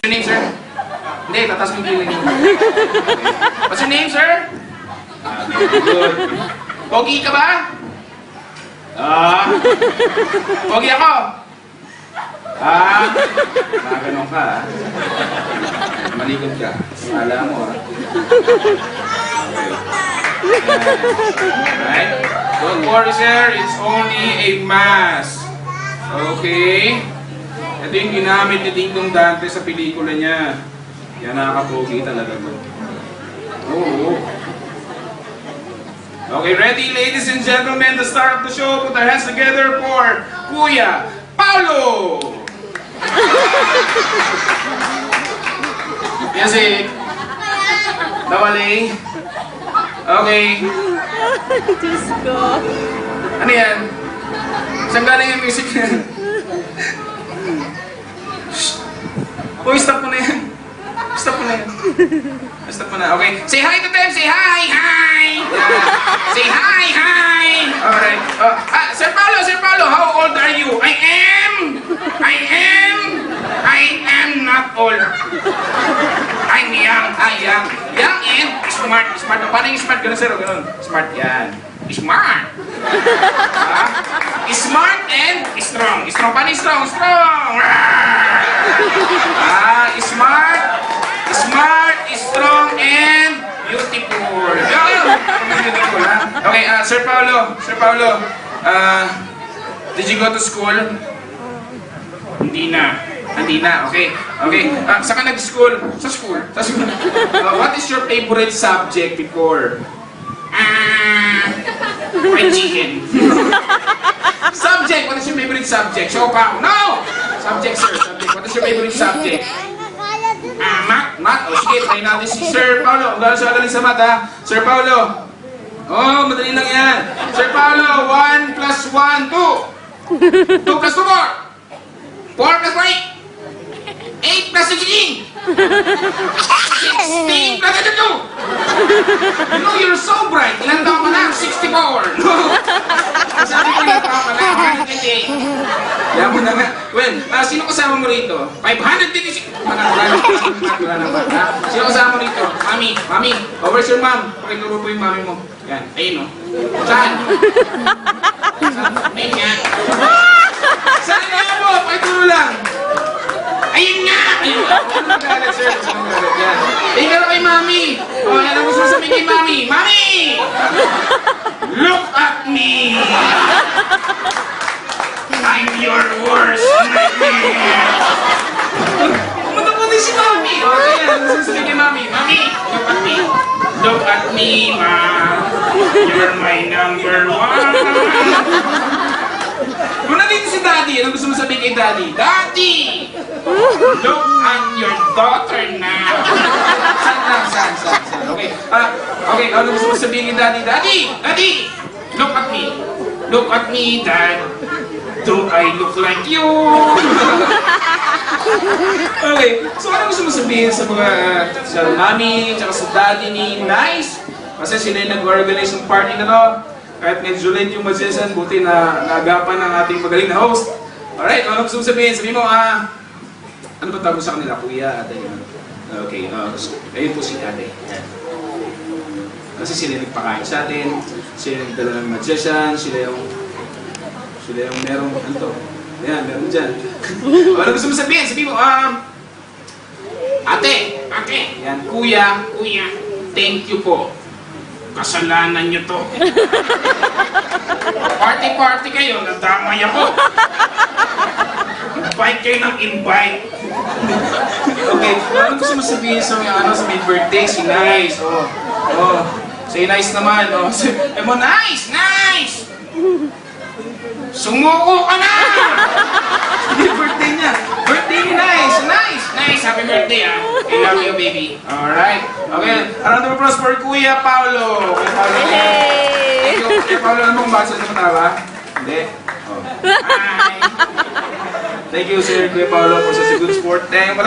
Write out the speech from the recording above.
What's your name, sir? Hindi, tatas mo yung feeling mo. Okay. What's your name, sir? Very good. Pogi ka ba? Pogi ako? Ganun ka, Malikot ka. Kala mo, Okay. Right? Don't worry, sir. It's only a mask. Okay? Ito yung ginamit ni Ding Dong Dante sa pelikula niya. Yan, nakakapogi talaga to. Oo. Okay, ready, ladies and gentlemen, the star of the show. Put our hands together for Kuya Paulo! Music. Dawali. Okay. Diyos ko. Ano yan? Saan galing yung music na yan? Uy, stop mo na yan. Stop mo na yan. Stop mo na. Okay. Say hi to them. Say hi. Hi. Say hi. Hi. Alright. Sir Paulo, how old are you? I am not old. I'm young. Young. Young and smart. Smart. Paano yung smart? Ganun, sir. Ganun. Smart yan. Smart. Smart and strong. Strong. Paano yung strong? Strong. Smart. Smart, strong, and beautiful. Beautiful, ha? Okay, Sir Paulo, did you go to school? Hindi na, okay. Saan ka nag-school? Sa school. What is your favorite subject before? Fried chicken. Subject, what is your favorite subject? Siopaw. No! Subject, sir, subject. What is your favorite subject? Math? O sige, try natin si Sir Paulo. Ang gano'n siya galing sa math, ha? Sir Paulo. Madali lang yan. Sir Paulo, 1 plus 1, 2. 2 plus 2, 4. 4 plus 8. 8 plus 16. 16 plus 2. You know, you're so bright. Ilan taon ka na? 64. Sabi ko ilan taon ka na? 128. Yan mo na nga. Well, sino kasama mo rito? 526. Wala na ba? Sino kasama mo rito? Mami. Where's your mom? Pakituro po yung mami mo. Yan. Ayun, Saan? Ayun yan. Saan nga mo? Pakituro lang. Ayun nga! Ayun nga. Ano magalit, sir? Ano magalit? Yan. Ayun nga kay mami. Yan ang gusto sabihin kay mami. Mami! Look at me! I'm your worst nightmare! Mataputi si mami! Ayan, sasabihin kay mami. Mami, look at me. Look at me, ma. You're my number 1. Kung nandito si Daddy, ano gusto mo sabihin kay Daddy? Daddy! Look at your daughter now. Saan? Okay. Okay, ano gusto mo sabihin kay Daddy? Daddy! Look at me. Look at me, Dad. Do I look like you? Okay, so ano gusto mo sabihin sa mga sa mami, tsaka sa daddy ni Nice? Kasi sila yung nag-organize ng party na to. Kahit medyo late yung magsesan, buti na naagapan ng ating magaling na host. Alright, ano gusto mo sabihin? Sabihin mo, ano ba tawag sa kanila? Kuya, ate? Okay, ayun po si ate. Kasi sila nagpakain sa atin, sila nagdala ng magsesan, sila yung merong, ano to? Ayan, meron dyan. Ano gusto mo sabihin? Sabihin mo, ate, yan, kuya, thank you po. Kasalanan niyo to. Party kayo, nadamay ako. Invite kayo ng invite. Okay, ano gusto mo sabihin sa may birthday? Si Nice, say Nice naman, Sabi mo, Nice! Sumuko ka na! Hindi, birthday niya. Birthday ni Nice! Happy birthday, I love you, baby. Alright. Okay, round of applause for Kuya Paulo. Hey! Kuya Paulo, ano mong basa sa matawa? Hindi? Hi! Thank you, sir, Kuya Paulo, for such a good sport. Thank you.